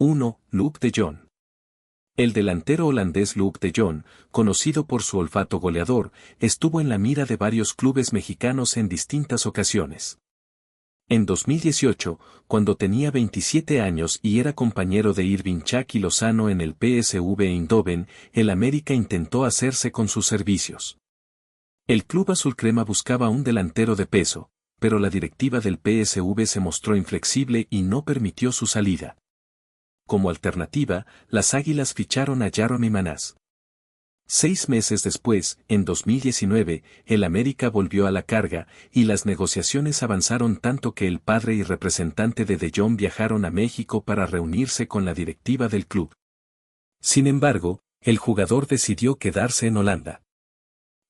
1. Luuk de Jong. El delantero holandés Luuk de Jong, conocido por su olfato goleador, estuvo en la mira de varios clubes mexicanos en distintas ocasiones. En 2018, cuando tenía 27 años y era compañero de Irving Chucky Lozano en el PSV Eindhoven, el América intentó hacerse con sus servicios. El club azulcrema buscaba un delantero de peso, pero la directiva del PSV se mostró inflexible y no permitió su salida. Como alternativa, las Águilas ficharon a Jaromir Manás. 6 meses después, en 2019, el América volvió a la carga, y las negociaciones avanzaron tanto que el padre y representante de Jong viajaron a México para reunirse con la directiva del club. Sin embargo, el jugador decidió quedarse en Holanda.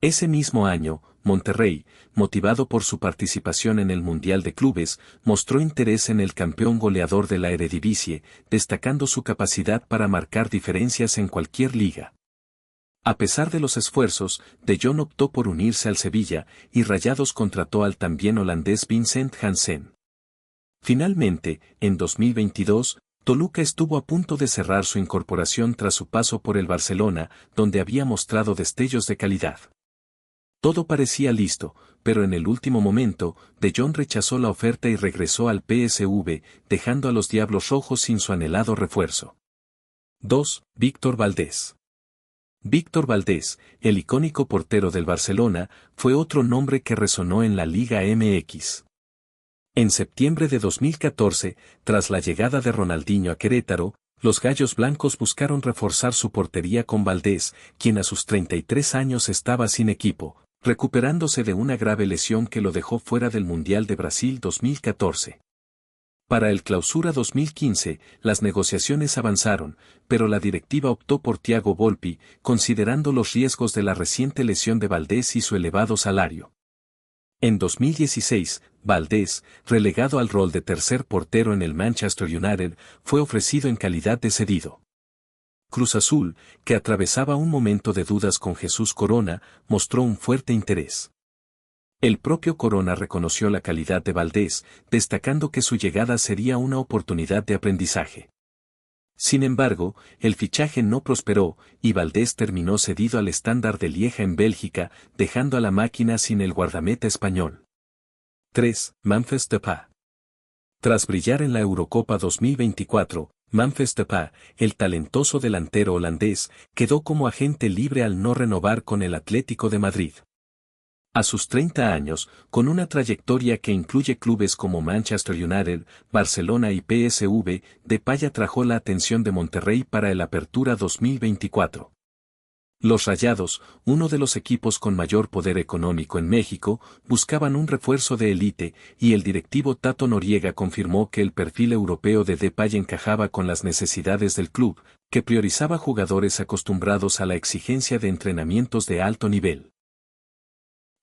Ese mismo año, Monterrey, motivado por su participación en el Mundial de Clubes, mostró interés en el campeón goleador de la Eredivisie, destacando su capacidad para marcar diferencias en cualquier liga. A pesar de los esfuerzos, De Jong optó por unirse al Sevilla, y Rayados contrató al también holandés Vincent Janssen. Finalmente, en 2022, Toluca estuvo a punto de cerrar su incorporación tras su paso por el Barcelona, donde había mostrado destellos de calidad. Todo parecía listo, pero en el último momento, De Jong rechazó la oferta y regresó al PSV, dejando a los Diablos Rojos sin su anhelado refuerzo. 2. Víctor Valdés. Víctor Valdés, el icónico portero del Barcelona, fue otro nombre que resonó en la Liga MX. En septiembre de 2014, tras la llegada de Ronaldinho a Querétaro, los Gallos Blancos buscaron reforzar su portería con Valdés, quien a sus 33 años estaba sin equipo, recuperándose de una grave lesión que lo dejó fuera del Mundial de Brasil 2014. Para el Clausura 2015, las negociaciones avanzaron, pero la directiva optó por Thiago Volpi, considerando los riesgos de la reciente lesión de Valdés y su elevado salario. En 2016, Valdés, relegado al rol de tercer portero en el Manchester United, fue ofrecido en calidad de cedido. Cruz Azul, que atravesaba un momento de dudas con Jesús Corona, mostró un fuerte interés. El propio Corona reconoció la calidad de Valdés, destacando que su llegada sería una oportunidad de aprendizaje. Sin embargo, el fichaje no prosperó, y Valdés terminó cedido al Standard de Lieja en Bélgica, dejando a la máquina sin el guardameta español. 3. Memphis Depay. Tras brillar en la Eurocopa 2024, Memphis Depay, el talentoso delantero holandés, quedó como agente libre al no renovar con el Atlético de Madrid. A sus 30 años, con una trayectoria que incluye clubes como Manchester United, Barcelona y PSV, Depay atrajo la atención de Monterrey para el Apertura 2024. Los Rayados, uno de los equipos con mayor poder económico en México, buscaban un refuerzo de élite, y el directivo Tato Noriega confirmó que el perfil europeo de Depay encajaba con las necesidades del club, que priorizaba jugadores acostumbrados a la exigencia de entrenamientos de alto nivel.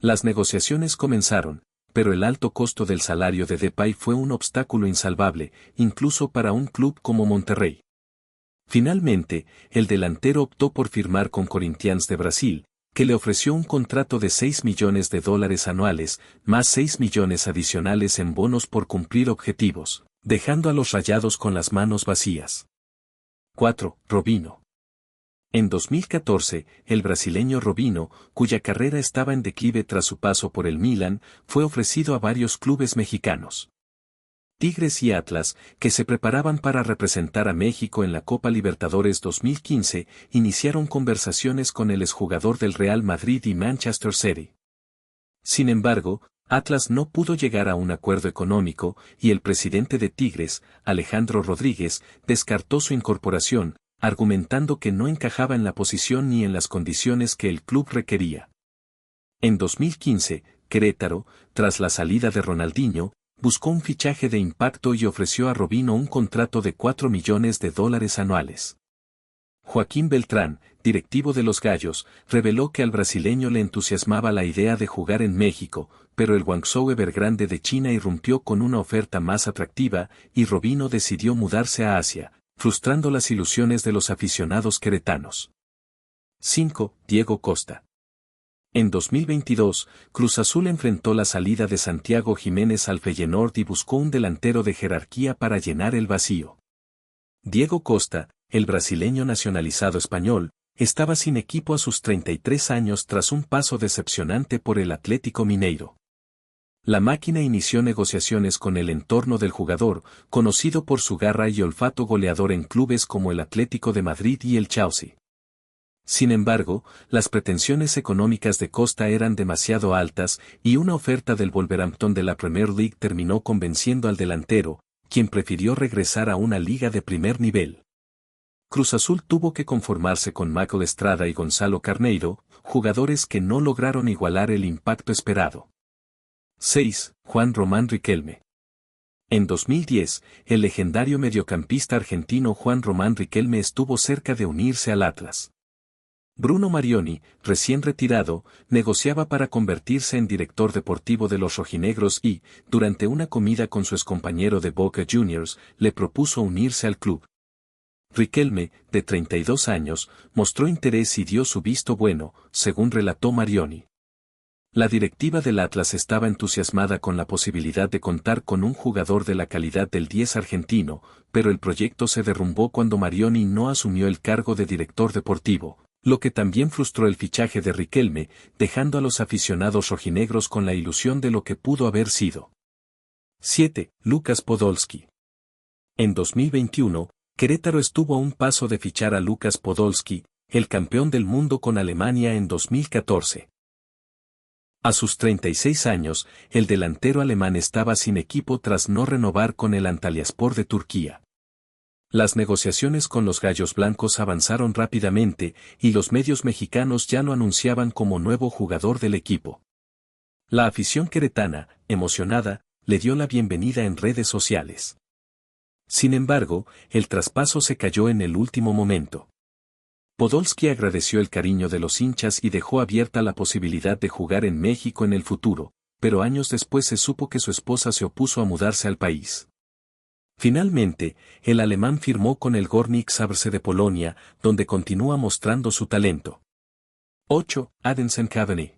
Las negociaciones comenzaron, pero el alto costo del salario de Depay fue un obstáculo insalvable, incluso para un club como Monterrey. Finalmente, el delantero optó por firmar con Corinthians de Brasil, que le ofreció un contrato de $6 millones anuales, más 6 millones adicionales en bonos por cumplir objetivos, dejando a los Rayados con las manos vacías. 4. Robinho. En 2014, el brasileño Robinho, cuya carrera estaba en declive tras su paso por el Milan, fue ofrecido a varios clubes mexicanos. Tigres y Atlas, que se preparaban para representar a México en la Copa Libertadores 2015, iniciaron conversaciones con el exjugador del Real Madrid y Manchester City. Sin embargo, Atlas no pudo llegar a un acuerdo económico, y el presidente de Tigres, Alejandro Rodríguez, descartó su incorporación, argumentando que no encajaba en la posición ni en las condiciones que el club requería. En 2015, Querétaro, tras la salida de Ronaldinho, buscó un fichaje de impacto y ofreció a Robinho un contrato de $4 millones anuales. Joaquín Beltrán, directivo de los Gallos, reveló que al brasileño le entusiasmaba la idea de jugar en México, pero el Guangzhou Evergrande de China irrumpió con una oferta más atractiva, y Robinho decidió mudarse a Asia, frustrando las ilusiones de los aficionados queretanos. 5. Diego Costa. En 2022, Cruz Azul enfrentó la salida de Santiago Jiménez al Feyenoord y buscó un delantero de jerarquía para llenar el vacío. Diego Costa, el brasileño nacionalizado español, estaba sin equipo a sus 33 años tras un paso decepcionante por el Atlético Mineiro. La máquina inició negociaciones con el entorno del jugador, conocido por su garra y olfato goleador en clubes como el Atlético de Madrid y el Chelsea. Sin embargo, las pretensiones económicas de Costa eran demasiado altas y una oferta del Wolverhampton de la Premier League terminó convenciendo al delantero, quien prefirió regresar a una liga de primer nivel. Cruz Azul tuvo que conformarse con Michael Estrada y Gonzalo Carneiro, jugadores que no lograron igualar el impacto esperado. 6. Juan Román Riquelme. En 2010, el legendario mediocampista argentino Juan Román Riquelme estuvo cerca de unirse al Atlas. Bruno Marioni, recién retirado, negociaba para convertirse en director deportivo de los rojinegros y, durante una comida con su excompañero de Boca Juniors, le propuso unirse al club. Riquelme, de 32 años, mostró interés y dio su visto bueno, según relató Marioni. La directiva del Atlas estaba entusiasmada con la posibilidad de contar con un jugador de la calidad del 10 argentino, pero el proyecto se derrumbó cuando Marioni no asumió el cargo de director deportivo, lo que también frustró el fichaje de Riquelme, dejando a los aficionados rojinegros con la ilusión de lo que pudo haber sido. 7. Lucas Podolski. En 2021, Querétaro estuvo a un paso de fichar a Lucas Podolski, el campeón del mundo con Alemania en 2014. A sus 36 años, el delantero alemán estaba sin equipo tras no renovar con el Antalyaspor de Turquía. Las negociaciones con los Gallos Blancos avanzaron rápidamente y los medios mexicanos ya lo anunciaban como nuevo jugador del equipo. La afición queretana, emocionada, le dio la bienvenida en redes sociales. Sin embargo, el traspaso se cayó en el último momento. Podolski agradeció el cariño de los hinchas y dejó abierta la posibilidad de jugar en México en el futuro, pero años después se supo que su esposa se opuso a mudarse al país. Finalmente, el alemán firmó con el Górnik Zabrze de Polonia, donde continúa mostrando su talento. 8. Edinson Cavani.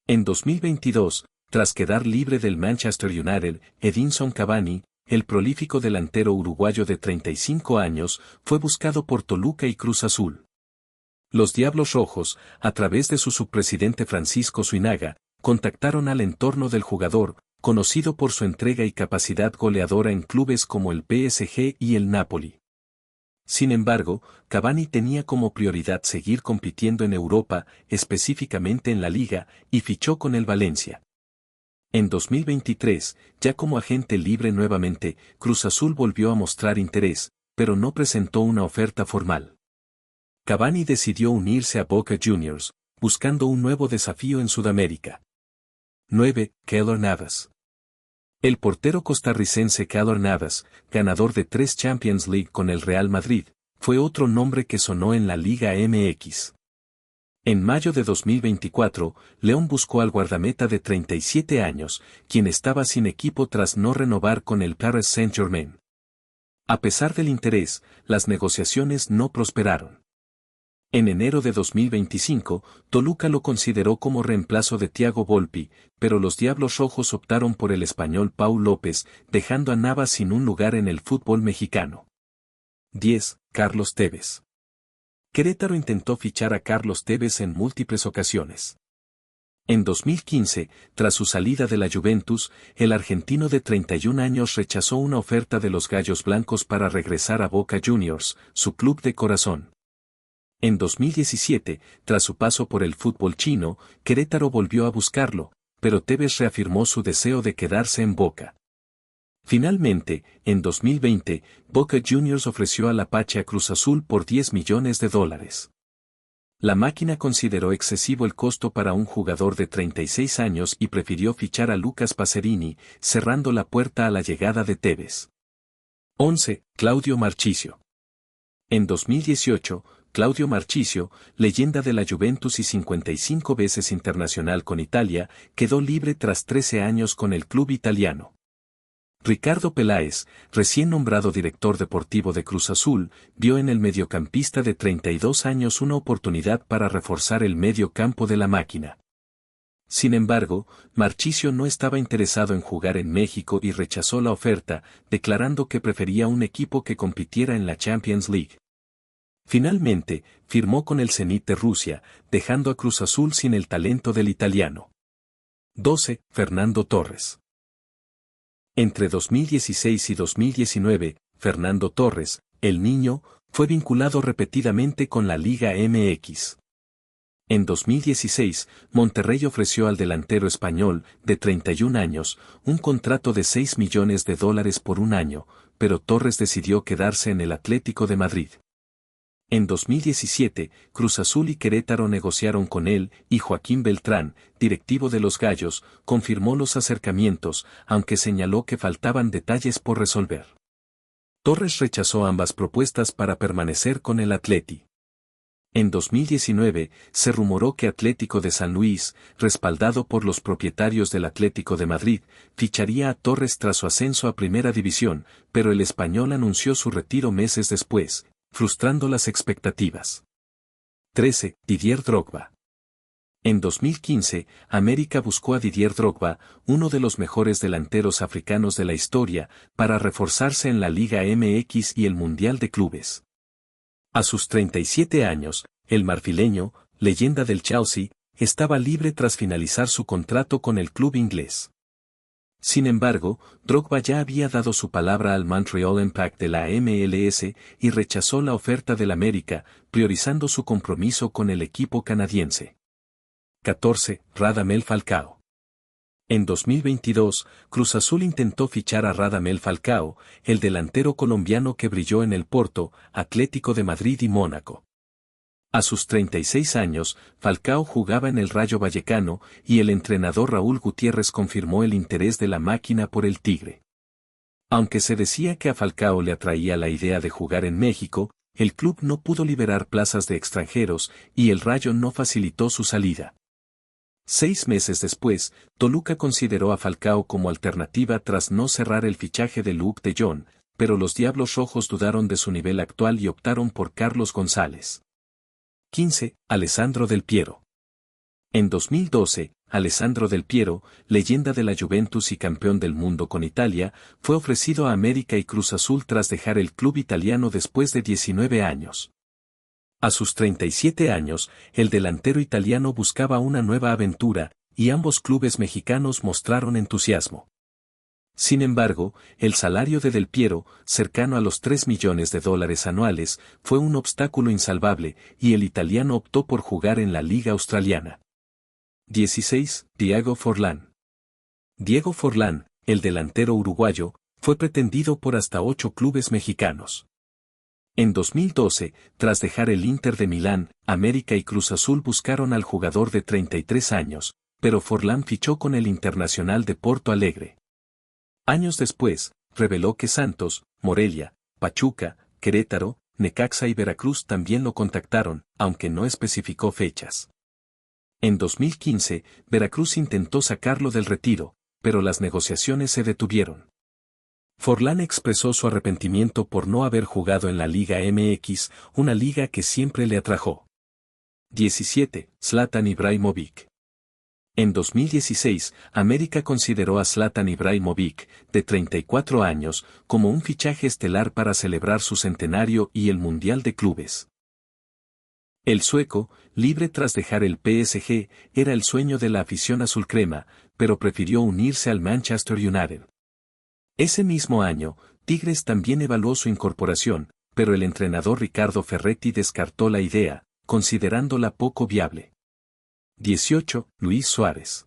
En 2022, tras quedar libre del Manchester United, Edinson Cavani, el prolífico delantero uruguayo de 35 años, fue buscado por Toluca y Cruz Azul. Los Diablos Rojos, a través de su subpresidente Francisco Zuinaga, contactaron al entorno del jugador, conocido por su entrega y capacidad goleadora en clubes como el PSG y el Napoli. Sin embargo, Cavani tenía como prioridad seguir compitiendo en Europa, específicamente en la Liga, y fichó con el Valencia. En 2023, ya como agente libre nuevamente, Cruz Azul volvió a mostrar interés, pero no presentó una oferta formal. Cavani decidió unirse a Boca Juniors, buscando un nuevo desafío en Sudamérica. 9. Keylor Navas. El portero costarricense Keylor Navas, ganador de 3 Champions League con el Real Madrid, fue otro nombre que sonó en la Liga MX. En mayo de 2024, León buscó al guardameta de 37 años, quien estaba sin equipo tras no renovar con el Paris Saint-Germain. A pesar del interés, las negociaciones no prosperaron. En enero de 2025, Toluca lo consideró como reemplazo de Thiago Volpi, pero los Diablos Rojos optaron por el español Pau López, dejando a Navas sin un lugar en el fútbol mexicano. 10. Carlos Tevez. Querétaro intentó fichar a Carlos Tevez en múltiples ocasiones. En 2015, tras su salida de la Juventus, el argentino de 31 años rechazó una oferta de los Gallos Blancos para regresar a Boca Juniors, su club de corazón. En 2017, tras su paso por el fútbol chino, Querétaro volvió a buscarlo, pero Tevez reafirmó su deseo de quedarse en Boca. Finalmente, en 2020, Boca Juniors ofreció al Apache a Cruz Azul por $10 millones. La máquina consideró excesivo el costo para un jugador de 36 años y prefirió fichar a Lucas Pacerini, cerrando la puerta a la llegada de Tevez. 11. Claudio Marchisio. En 2018, Claudio Marchisio, leyenda de la Juventus y 55 veces internacional con Italia, quedó libre tras 13 años con el club italiano. Ricardo Peláez, recién nombrado director deportivo de Cruz Azul, vio en el mediocampista de 32 años una oportunidad para reforzar el medio campo de la máquina. Sin embargo, Marchisio no estaba interesado en jugar en México y rechazó la oferta, declarando que prefería un equipo que compitiera en la Champions League. Finalmente, firmó con el Zenit de Rusia, dejando a Cruz Azul sin el talento del italiano. 12. Fernando Torres. Entre 2016 y 2019, Fernando Torres, el niño, fue vinculado repetidamente con la Liga MX. En 2016, Monterrey ofreció al delantero español, de 31 años, un contrato de $6 millones por un año, pero Torres decidió quedarse en el Atlético de Madrid. En 2017, Cruz Azul y Querétaro negociaron con él, y Joaquín Beltrán, directivo de los Gallos, confirmó los acercamientos, aunque señaló que faltaban detalles por resolver. Torres rechazó ambas propuestas para permanecer con el Atleti. En 2019, se rumoró que Atlético de San Luis, respaldado por los propietarios del Atlético de Madrid, ficharía a Torres tras su ascenso a Primera División, pero el español anunció su retiro meses después, frustrando las expectativas. 13. Didier Drogba. En 2015, América buscó a Didier Drogba, uno de los mejores delanteros africanos de la historia, para reforzarse en la Liga MX y el Mundial de Clubes. A sus 37 años, el marfileño, leyenda del Chelsea, estaba libre tras finalizar su contrato con el club inglés. Sin embargo, Drogba ya había dado su palabra al Montreal Impact de la MLS y rechazó la oferta del América, priorizando su compromiso con el equipo canadiense. 14. Radamel Falcao. En 2022, Cruz Azul intentó fichar a Radamel Falcao, el delantero colombiano que brilló en el Porto, Atlético de Madrid y Mónaco. A sus 36 años, Falcao jugaba en el Rayo Vallecano, y el entrenador Raúl Gutiérrez confirmó el interés de la máquina por el Tigre. Aunque se decía que a Falcao le atraía la idea de jugar en México, el club no pudo liberar plazas de extranjeros, y el Rayo no facilitó su salida. 6 meses después, Toluca consideró a Falcao como alternativa tras no cerrar el fichaje de Luuk de Jong, pero los Diablos Rojos dudaron de su nivel actual y optaron por Carlos González. 15. Alessandro Del Piero. En 2012, Alessandro Del Piero, leyenda de la Juventus y campeón del mundo con Italia, fue ofrecido a América y Cruz Azul tras dejar el club italiano después de 19 años. A sus 37 años, el delantero italiano buscaba una nueva aventura, y ambos clubes mexicanos mostraron entusiasmo. Sin embargo, el salario de Del Piero, cercano a los $3 millones anuales, fue un obstáculo insalvable, y el italiano optó por jugar en la Liga Australiana. 16. Diego Forlán. Diego Forlán, el delantero uruguayo, fue pretendido por hasta 8 clubes mexicanos. En 2012, tras dejar el Inter de Milán, América y Cruz Azul buscaron al jugador de 33 años, pero Forlán fichó con el Internacional de Porto Alegre. Años después, reveló que Santos, Morelia, Pachuca, Querétaro, Necaxa y Veracruz también lo contactaron, aunque no especificó fechas. En 2015, Veracruz intentó sacarlo del retiro, pero las negociaciones se detuvieron. Forlán expresó su arrepentimiento por no haber jugado en la Liga MX, una liga que siempre le atrajo. 17. Zlatan Ibrahimovic. En 2016, América consideró a Zlatan Ibrahimovic, de 34 años, como un fichaje estelar para celebrar su centenario y el Mundial de Clubes. El sueco, libre tras dejar el PSG, era el sueño de la afición azulcrema, pero prefirió unirse al Manchester United. Ese mismo año, Tigres también evaluó su incorporación, pero el entrenador Ricardo Ferretti descartó la idea, considerándola poco viable. 18. Luis Suárez.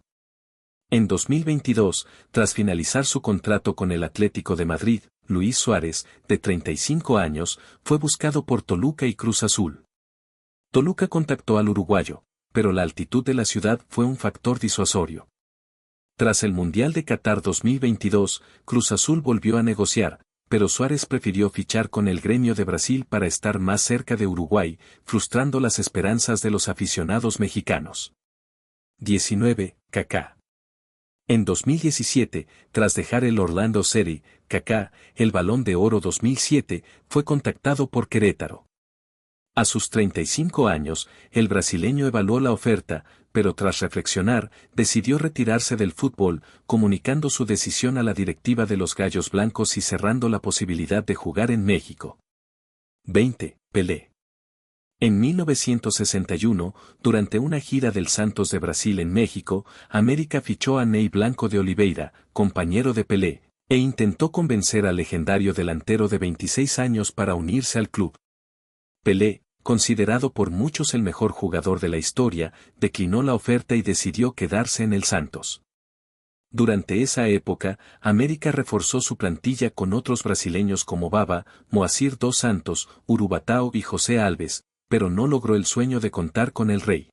En 2022, tras finalizar su contrato con el Atlético de Madrid, Luis Suárez, de 35 años, fue buscado por Toluca y Cruz Azul. Toluca contactó al uruguayo, pero la altitud de la ciudad fue un factor disuasorio. Tras el Mundial de Qatar 2022, Cruz Azul volvió a negociar, pero Suárez prefirió fichar con el Gremio de Brasil para estar más cerca de Uruguay, frustrando las esperanzas de los aficionados mexicanos. 19. Kaká. En 2017, tras dejar el Orlando City, Kaká, el Balón de Oro 2007, fue contactado por Querétaro. A sus 35 años, el brasileño evaluó la oferta, pero tras reflexionar, decidió retirarse del fútbol, comunicando su decisión a la directiva de los Gallos Blancos y cerrando la posibilidad de jugar en México. 20. Pelé. En 1961, durante una gira del Santos de Brasil en México, América fichó a Ney Blanco de Oliveira, compañero de Pelé, e intentó convencer al legendario delantero de 26 años para unirse al club. Pelé, considerado por muchos el mejor jugador de la historia, declinó la oferta y decidió quedarse en el Santos. Durante esa época, América reforzó su plantilla con otros brasileños como Baba, Moacir dos Santos, Urubatao y José Alves, pero no logró el sueño de contar con el Rey.